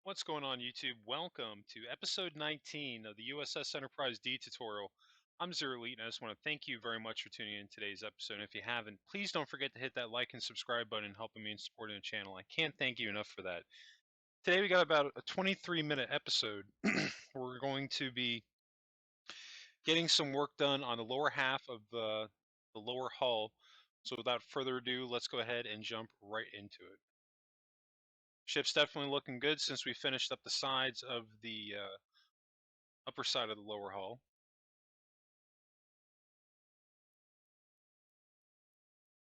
What's going on, YouTube? Welcome to episode 19 of the U.S.S. Enterprise D tutorial. I'm Zero Elite, and I just want to thank you very much for tuning in today's episode. And if you haven't, please don't forget to hit that like and subscribe button, helping me and supporting the channel. I can't thank you enough for that. Today we got about a 23-minute episode. We're going to be getting some work done on the lower half of the lower hull. So without further ado, let's go ahead and jump right into it. Ship's definitely looking good since we finished up the sides of the upper side of the lower hull.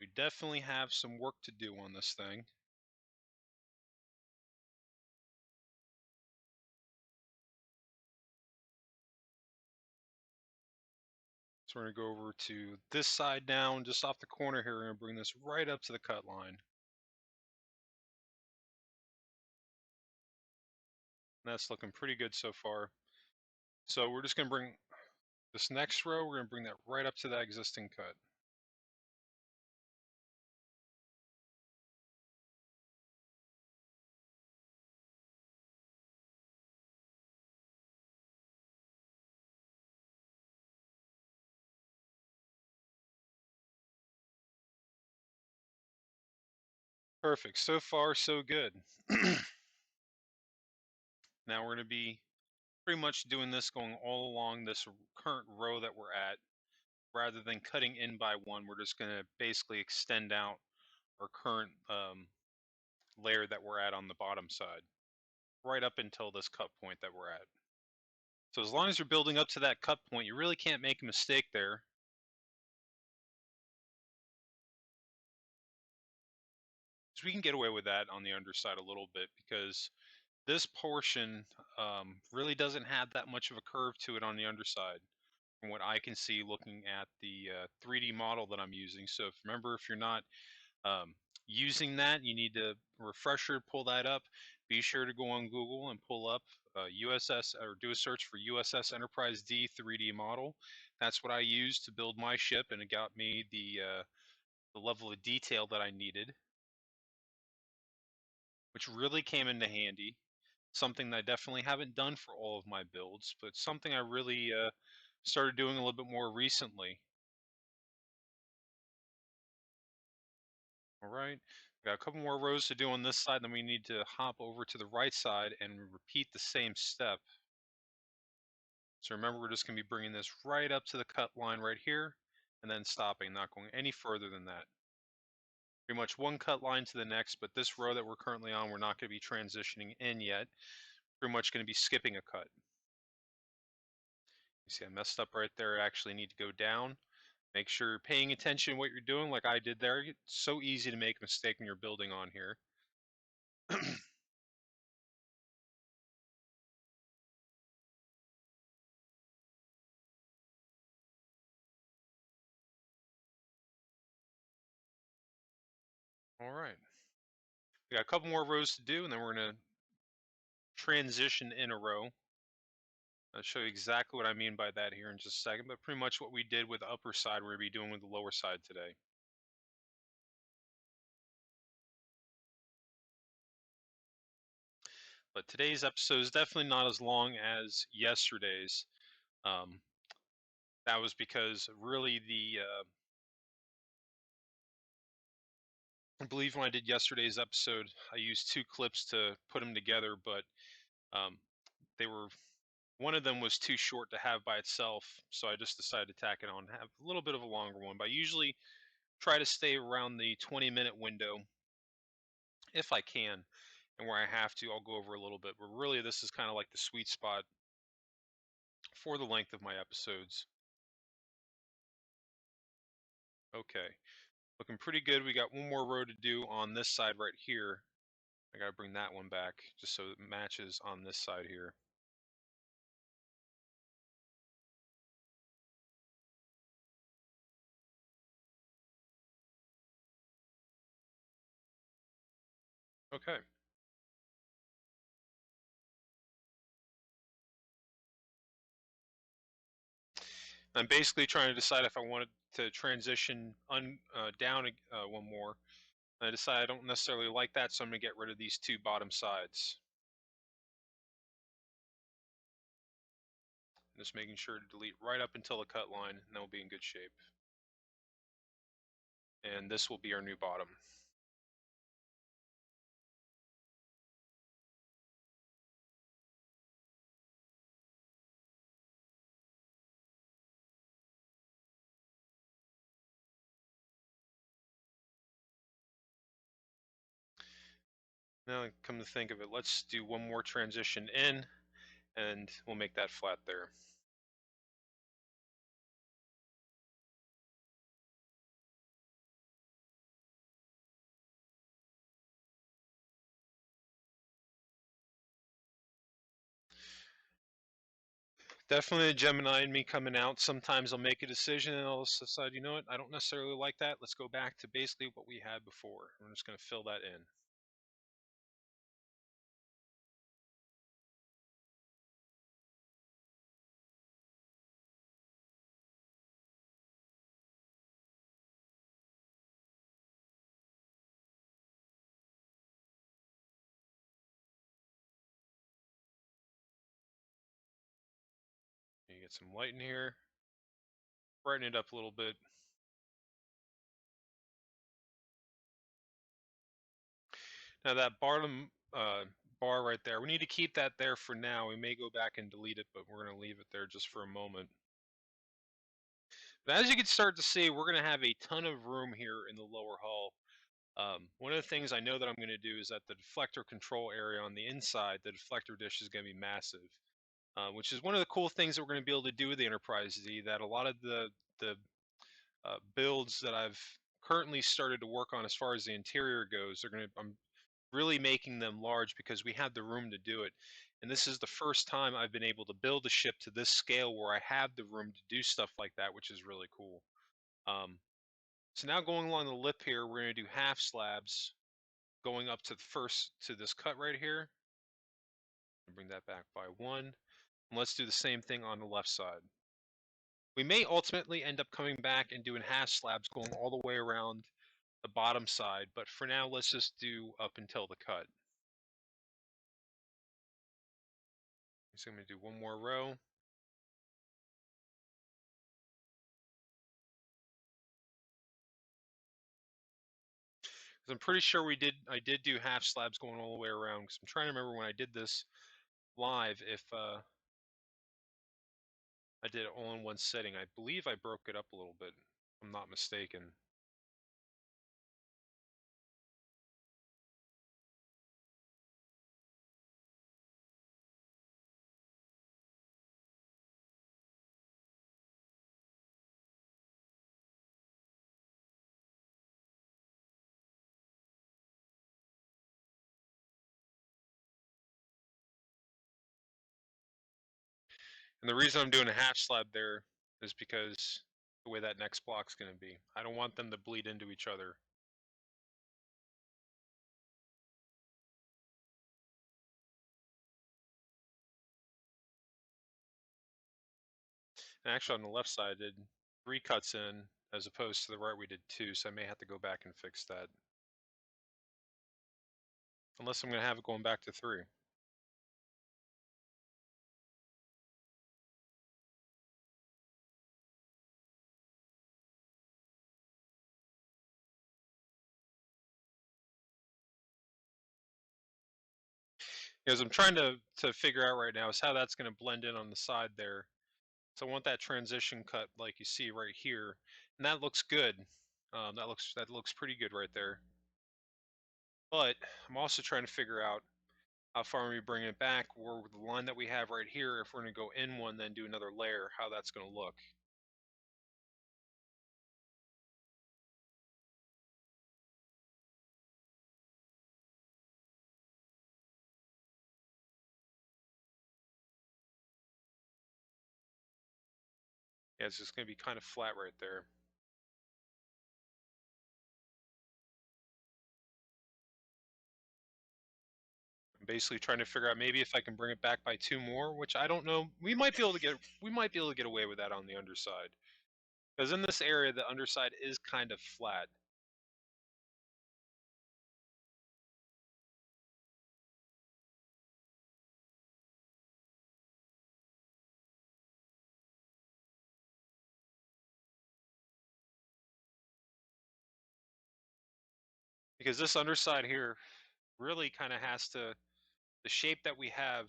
We definitely have some work to do on this thing. So we're going to go over to this side down, just off the corner here. We're going to bring this right up to the cut line. And that's looking pretty good so far. So we're just going to bring this next row, we're going to bring that right up to that existing cut. Perfect. So far, so good. Now we're going to be pretty much doing this going all along this current row that we're at. Rather than cutting in by one, we're just going to basically extend out our current layer that we're at on the bottom side, right up until this cut point that we're at. So as long as you're building up to that cut point, you really can't make a mistake there. So we can get away with that on the underside a little bit because this portion really doesn't have that much of a curve to it on the underside from what I can see looking at the 3D model that I'm using. So remember, if you're not um, using that, you need to refresher, pull that up. Be sure to go on Google and pull up U.S.S. or do a search for U.S.S. Enterprise D 3D model. That's what I used to build my ship, and it got me the level of detail that I needed, which really came into handy. Something that I definitely haven't done for all of my builds, but something I really started doing a little bit more recently. All right, got a couple more rows to do on this side, then we need to hop over to the right side and repeat the same step. So remember, we're just going to be bringing this right up to the cut line right here, and then stopping, not going any further than that. Pretty much one cut line to the next, but this row that we're currently on, we're not going to be transitioning in yet. Pretty much going to be skipping a cut. You see I messed up right there. I actually need to go down. Make sure you're paying attention to what you're doing like I did there. It's so easy to make a mistake when you're building on here. All right. We got a couple more rows to do, and then we're going to transition in a row. I'll show you exactly what I mean by that here in just a second, but pretty much what we did with the upper side, we're going to be doing with the lower side today. But today's episode is definitely not as long as yesterday's. Um, that was because really I believe when I did yesterday's episode, I used two clips to put them together, but um, they were, one of them was too short to have by itself, so I just decided to tack it on, have a little bit of a longer one. But I usually try to stay around the 20-minute window if I can, and where I have to, I'll go over a little bit. But really, this is kind of like the sweet spot for the length of my episodes. Okay, looking pretty good. We got one more row to do on this side right here. I gotta bring that one back just so it matches on this side here. Okay. I'm basically trying to decide if I wanted to transition down one more. I decide I don't necessarily like that, so I'm going to get rid of these two bottom sides. Just making sure to delete right up until the cut line, and then we'll be in good shape. And this will be our new bottom. Now, come to think of it, let's do one more transition in, and we'll make that flat there. Definitely a Gemini in me coming out. Sometimes I'll make a decision and I'll decide, you know what, I don't necessarily like that. Let's go back to basically what we had before. I'm just going to fill that in. You get some light in here, brighten it up a little bit. Now that bottom bar right there, we need to keep that there for now. We may go back and delete it, but we're going to leave it there just for a moment. But as you can start to see, we're going to have a ton of room here in the lower hull. One of the things I know that I'm going to do is that the deflector control area on the inside, the deflector dish is going to be massive, which is one of the cool things that we're going to be able to do with the Enterprise Z. That a lot of the builds that I've currently started to work on as far as the interior goes, I'm really making them large because we have the room to do it. And this is the first time I've been able to build a ship to this scale where I have the room to do stuff like that, which is really cool. So now going along the lip here, we're going to do half slabs going up to this cut right here. Bring that back by 1. And let's do the same thing on the left side. We may ultimately end up coming back and doing half slabs going all the way around the bottom side, but for now, let's just do up until the cut. So I'm going to do one more row. I'm pretty sure I did do half slabs going all the way around, because I'm trying to remember when I did this live if I did it all in one setting. I believe I broke it up a little bit, if I'm not mistaken. And the reason I'm doing a half slab there is because the way that next block's going to be. I don't want them to bleed into each other. And actually on the left side, I did 3 cuts in as opposed to the right we did 2, so I may have to go back and fix that. Unless I'm going to have it going back to 3. Because I'm trying to figure out right now is how that's going to blend in on the side there. So I want that transition cut like you see right here, and that looks good. That looks pretty good right there. But I'm also trying to figure out how far we bring it back, or the line that we have right here, if we're going to go in one, then do another layer, how that's going to look. Yeah, it's just going to be kind of flat right there. I'm basically trying to figure out maybe if I can bring it back by 2 more, which I don't know. We might be able to get away with that on the underside. Because in this area, the underside is kind of flat. because this underside here really kind of has to, the shape that we have,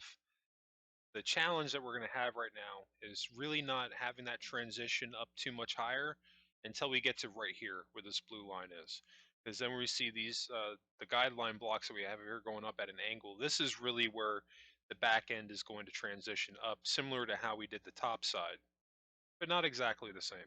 the challenge that we're going to have right now is really not having that transition up too much higher until we get to right here where this blue line is. Because then we see these, the guideline blocks that we have here going up at an angle. This is really where the back end is going to transition up, similar to how we did the top side, but not exactly the same.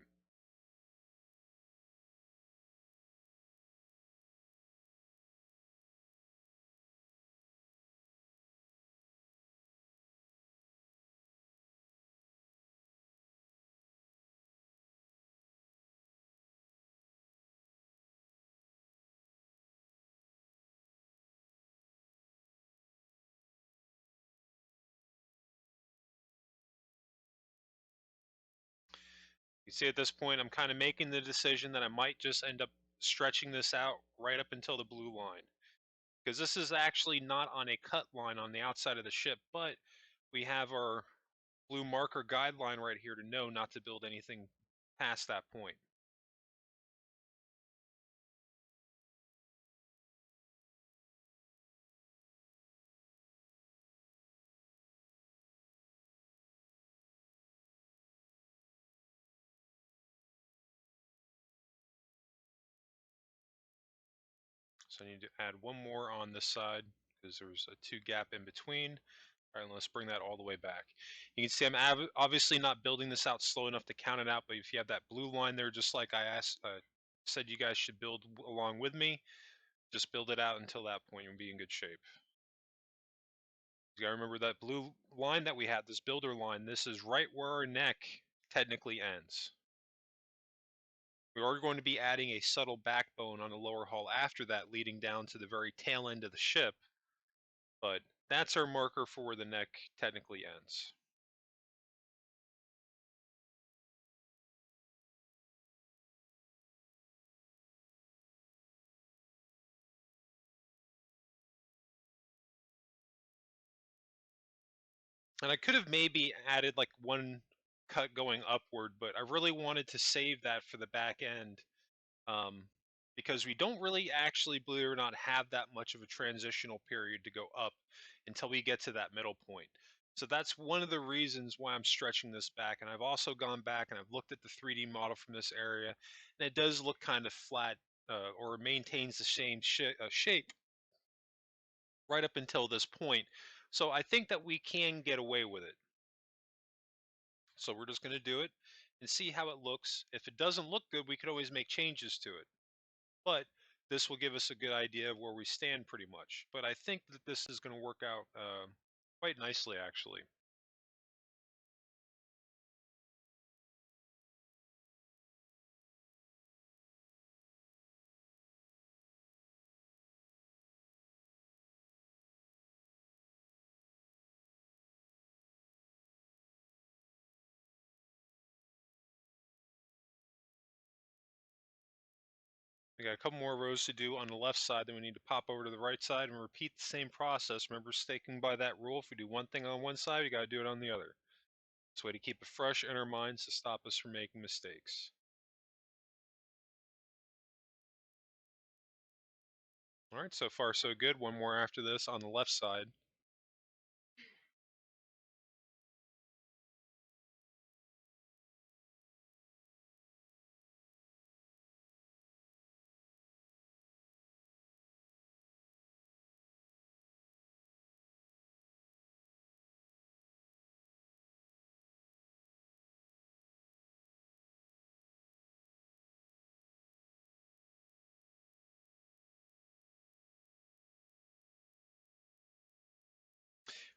You see, at this point, I'm kind of making the decision that I might just end up stretching this out right up until the blue line. Because this is actually not on a cut line on the outside of the ship, but we have our blue marker guideline right here to know not to build anything past that point. So I need to add one more on this side because there's a 2 gap in between. All right, let's bring that all the way back. You can see I'm obviously not building this out slow enough to count it out, but if you have that blue line there, just like I said you guys should build along with me, just build it out until that point. You'll be in good shape. You gotta remember that blue line that we had, this builder line, this is right where our neck technically ends. We are going to be adding a subtle backbone on the lower hull after that, leading down to the very tail end of the ship, but that's our marker for where the neck technically ends. And I could have maybe added like one cut going upward, but I really wanted to save that for the back end, um, because we don't really actually, believe it or not, have that much of a transitional period to go up until we get to that middle point. So that's one of the reasons why I'm stretching this back. And I've also gone back and I've looked at the 3D model from this area, and it does look kind of flat, or maintains the same shape right up until this point. So I think that we can get away with it. So we're just going to do it and see how it looks. If it doesn't look good, we could always make changes to it. But this will give us a good idea of where we stand pretty much. But I think that this is going to work out quite nicely, actually. We got a couple more rows to do on the left side, then we need to pop over to the right side and repeat the same process. Remember, sticking by that rule, if we do one thing on one side, we got to do it on the other. It's a way to keep it fresh in our minds to stop us from making mistakes. All right, so far so good. One more after this on the left side.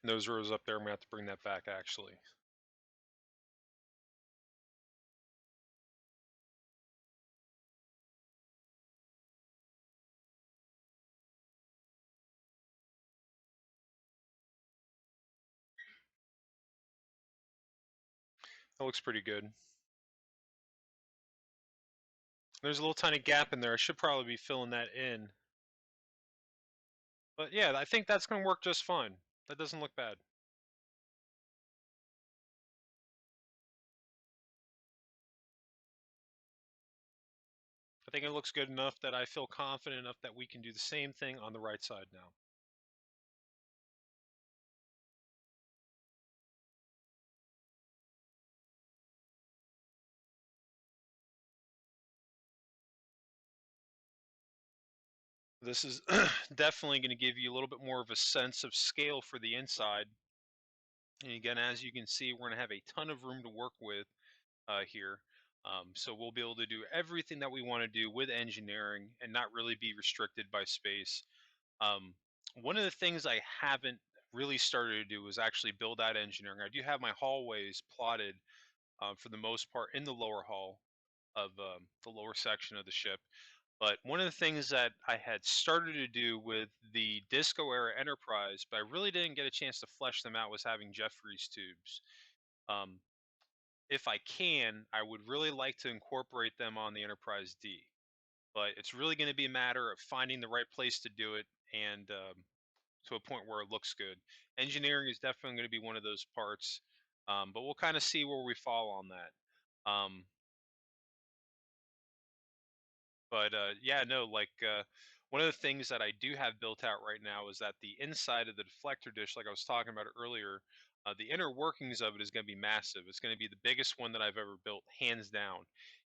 And those rows up there, I'm going to have to bring that back, actually. That looks pretty good. There's a little tiny gap in there. I should probably be filling that in. But yeah, I think that's going to work just fine. That doesn't look bad. I think it looks good enough that I feel confident enough that we can do the same thing on the right side now. This is definitely going to give you a little bit more of a sense of scale for the inside. And again, as you can see, we're going to have a ton of room to work with here. So we'll be able to do everything that we want to do with engineering and not really be restricted by space. Um, One of the things I haven't really started to do is actually build out engineering. I do have my hallways plotted for the most part in the lower hall of the lower section of the ship. But one of the things that I had started to do with the Disco era Enterprise, but I really didn't get a chance to flesh them out, was having Jeffries tubes. Um, if I can, I would really like to incorporate them on the Enterprise D. But it's really going to be a matter of finding the right place to do it and to a point where it looks good. Engineering is definitely going to be one of those parts, but we'll kind of see where we fall on that. But yeah, no, one of the things that I do have built out right now is that the inside of the deflector dish, like I was talking about earlier, the inner workings of it is going to be massive. It's going to be the biggest one that I've ever built, hands down.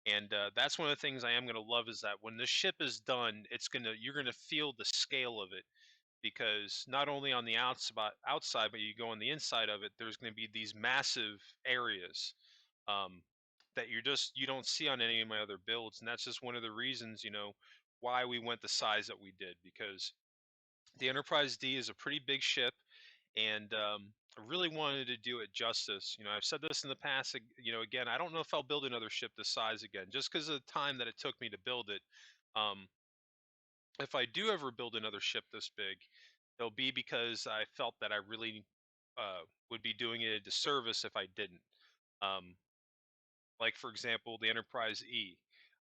And that's one of the things I am going to love is that when this ship is done, you're gonna feel the scale of it because not only on the outside, but you go on the inside of it, there's going to be these massive areas um, that you don't see on any of my other builds, and that's just one of the reasons why we went the size that we did because the Enterprise D is a pretty big ship, and I really wanted to do it justice. I've said this in the past. Again, I don't know if I'll build another ship this size again, just because of the time that it took me to build it. Um, if I do ever build another ship this big, it'll be because I felt that I really would be doing it a disservice if I didn't. Um, like for example, the Enterprise E.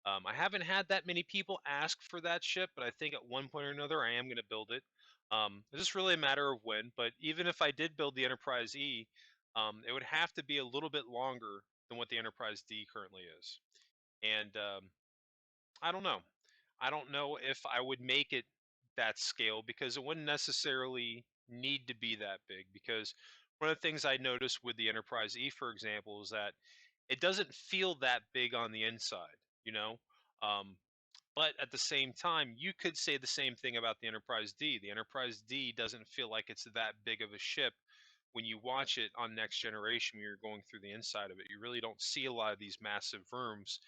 I haven't had that many people ask for that ship, but I think at one point or another I am going to build it. It's just really a matter of when. But even if I did build the Enterprise E, it would have to be a little bit longer than what the Enterprise D currently is. And I don't know. I don't know if I would make it that scale because it wouldn't necessarily need to be that big. Because one of the things I noticed with the Enterprise E, for example, is that it doesn't feel that big on the inside, you know? Um, but at the same time, you could say the same thing about the Enterprise D. The Enterprise D doesn't feel like it's that big of a ship when you watch it on Next Generation when you're going through the inside of it. You really don't see a lot of these massive rooms,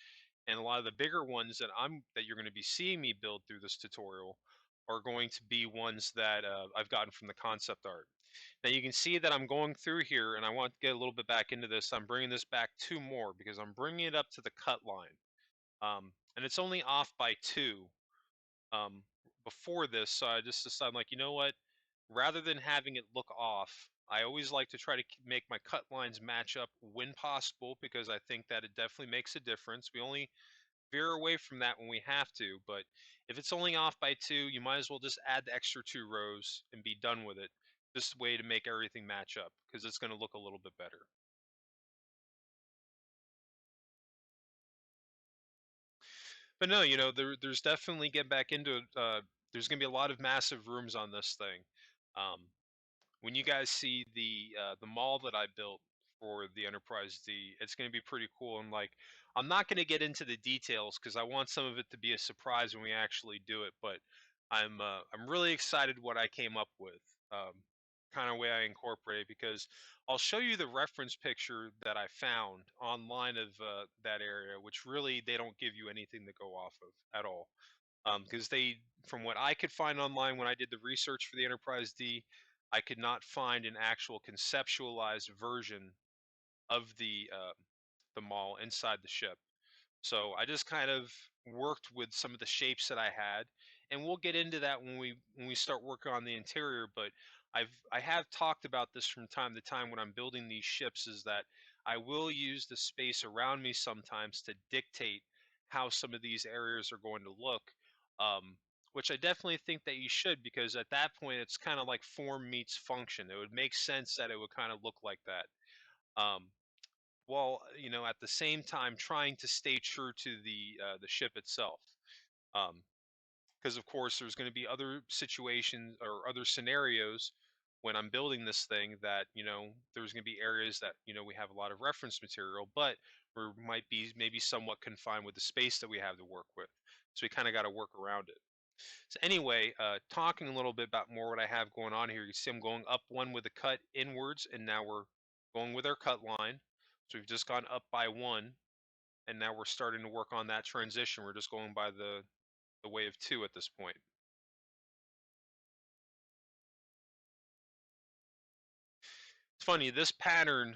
and a lot of the bigger ones that you're going to be seeing me build through this tutorial are going to be ones that I've gotten from the concept art. Now you can see that I'm going through here, and I want to get a little bit back into this. I'm bringing this back two more because I'm bringing it up to the cut line, and it's only off by two um, before this. So I just decided, like, you know what? Rather than having it look off, I always like to try to make my cut lines match up when possible because I think that it definitely makes a difference. We only veer away from that when we have to, but if it's only off by two, you might as well just add the extra 2 rows and be done with it. Just a way to make everything match up because it's going to look a little bit better. But no, there's definitely get back into it. There's going to be a lot of massive rooms on this thing. Um, when you guys see the mall that I built for the Enterprise D, it's going to be pretty cool. And like, I'm not going to get into the details because I want some of it to be a surprise when we actually do it. But I'm really excited what I came up with. Um, Kind of way I incorporate because I'll show you the reference picture that I found online of that area, which really they don't give you anything to go off of at all because from what I could find online when I did the research for the Enterprise D, I could not find an actual conceptualized version of the mall inside the ship. So I just kind of worked with some of the shapes that I had, and we'll get into that when we start working on the interior. But I have talked about this from time to time when I'm building these ships is that I will use the space around me sometimes to dictate how some of these areas are going to look. Um, which I definitely think that you should because at that point it's kind of like form meets function. It would make sense that it would kind of look like that. Um, while at the same time trying to stay true to the ship itself. Um, because of course there's going to be other situations or other scenarios when I'm building this thing that there's going to be areas that we have a lot of reference material, but we might be maybe somewhat confined with the space that we have to work with. So we kind of got to work around it. So anyway, talking a little bit about more what I have going on here. You see I'm going up one with a cut inwards, and now we're going with our cut line. So we've just gone up by one, and now we're starting to work on that transition. We're just going by the way of two at this point. It's funny, this pattern,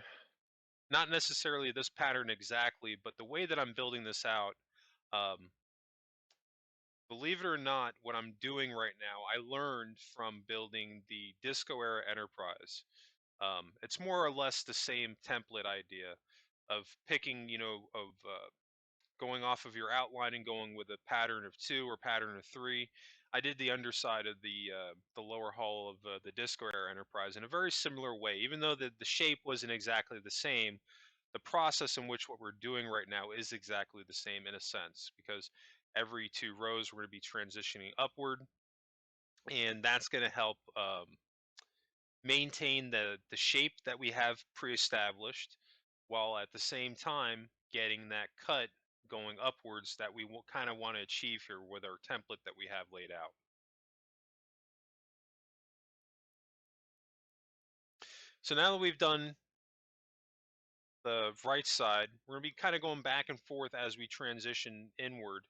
not necessarily this pattern exactly, but the way that I'm building this out, um, believe it or not, what I'm doing right now, I learned from building the Disco Era Enterprise. It's more or less the same template idea of picking, going off of your outline and going with a pattern of two or pattern of three. I did the underside of the lower hull of the Disco Era Enterprise in a very similar way, even though the shape wasn't exactly the same. The process in which what we're doing right now is exactly the same in a sense, because every two rows we're going to be transitioning upward, and that's going to help maintain the shape that we have pre-established, while at the same time getting that cut going upwards that we kind of want to achieve here with our template that we have laid out. So now that we've done the right side, we're going to be kind of going back and forth as we transition inward.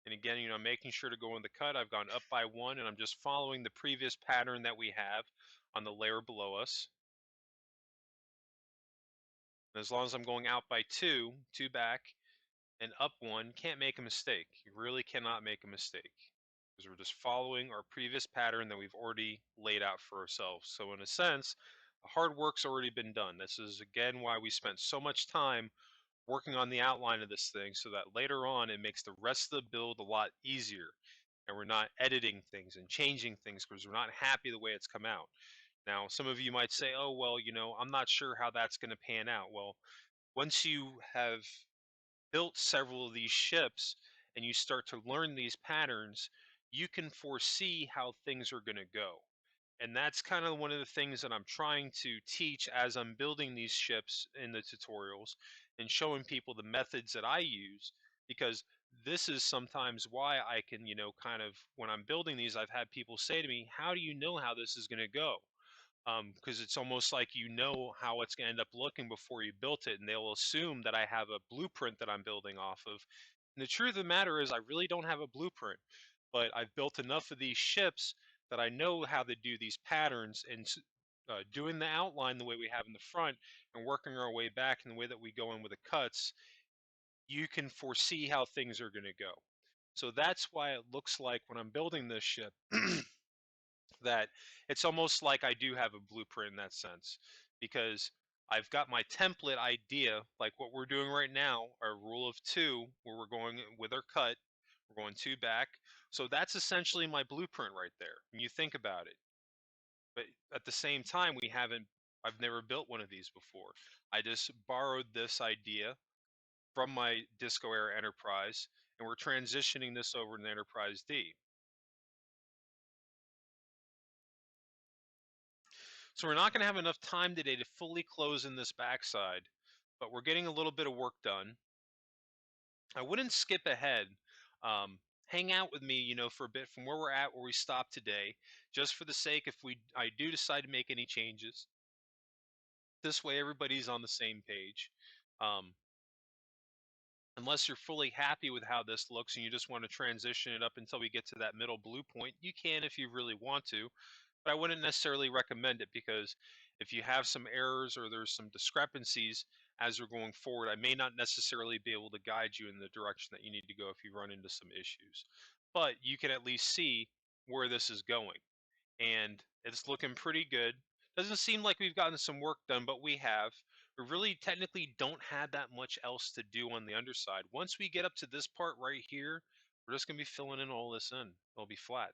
And again, making sure to go in the cut. I've gone up by one, and I'm just following the previous pattern that we have on the layer below us. And as long as I'm going out by two back, and up one, can't make a mistake. You really cannot make a mistake, because we're just following our previous pattern that we've already laid out for ourselves. So in a sense, the hard work's already been done. This is again why we spent so much time working on the outline of this thing, so that later on it makes the rest of the build a lot easier, and we're not editing things and changing things because we're not happy the way it's come out. Now, some of you might say, oh, well, I'm not sure how that's going to pan out. Well, once you have built several of these ships and you start to learn these patterns, you can foresee how things are going to go. And that's kind of one of the things that I'm trying to teach as I'm building these ships in the tutorials and showing people the methods that I use, because this is sometimes why I can, kind of when I'm building these, I've had people say to me, how do you know how this is going to go? Because it's almost like how it's going to end up looking before you built it, and they'll assume that I have a blueprint that I'm building off of. And the truth of the matter is, I really don't have a blueprint, but I've built enough of these ships that I know how to do these patterns, and doing the outline the way we have in the front and working our way back in the way that we go in with the cuts, you can foresee how things are going to go. So that's why it looks like when I'm building this ship that it's almost like I do have a blueprint in that sense, because I've got my template idea, like what we're doing right now, our rule of two, where we're going with our cut, we're going two back. So that's essentially my blueprint right there when you think about it. But at the same time, I've never built one of these before. I just borrowed this idea from my Disco Era Enterprise, and we're transitioning this over to Enterprise D. So we're not going to have enough time today to fully close in this backside, but we're getting a little bit of work done. I wouldn't skip ahead. Hang out with me, for a bit from where we're at, where we stopped today, just for the sake if I do decide to make any changes. This way, everybody's on the same page. Um, unless you're fully happy with how this looks and you just want to transition it up until we get to that middle blue point, you can if you really want to. But I wouldn't necessarily recommend it, because if you have some errors or there's some discrepancies as you're going forward, I may not necessarily be able to guide you in the direction that you need to go if you run into some issues. But you can at least see where this is going, and it's looking pretty good. Doesn't seem like we've gotten some work done, but we have. We really technically don't have that much else to do on the underside. Once we get up to this part right here, we're just going to be filling in all this in. It'll be flat.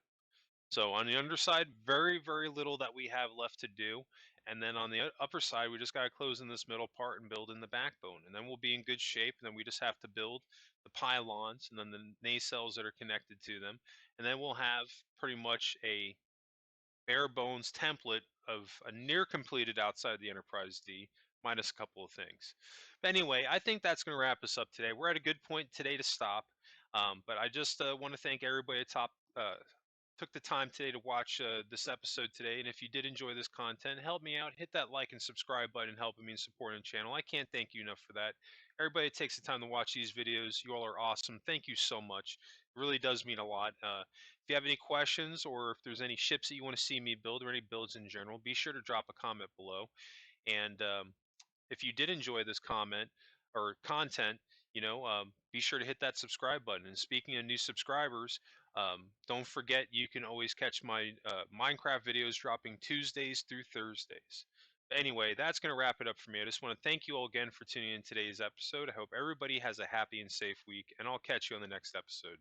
So on the underside, very, very little that we have left to do. And then on the upper side, we just got to close in this middle part and build in the backbone. And then we'll be in good shape. And then we just have to build the pylons and then the nacelles that are connected to them. And then we'll have pretty much a bare bones template of a near completed outside the Enterprise D, minus a couple of things. But anyway, I think that's going to wrap us up today. We're at a good point today to stop. But I just want to thank everybody at top took the time today to watch this episode today. And if you did enjoy this content, help me out. Hit that like and subscribe button, helping me and supporting the channel. I can't thank you enough for that. Everybody that takes the time to watch these videos, you all are awesome. Thank you so much. It really does mean a lot. If you have any questions or if there's any ships that you want to see me build or any builds in general, be sure to drop a comment below. And if you did enjoy this comment or content, be sure to hit that subscribe button. And speaking of new subscribers, don't forget you can always catch my Minecraft videos dropping Tuesdays through Thursdays. But anyway, that's going to wrap it up for me. I just want to thank you all again for tuning in today's episode. I hope everybody has a happy and safe week, and I'll catch you on the next episode.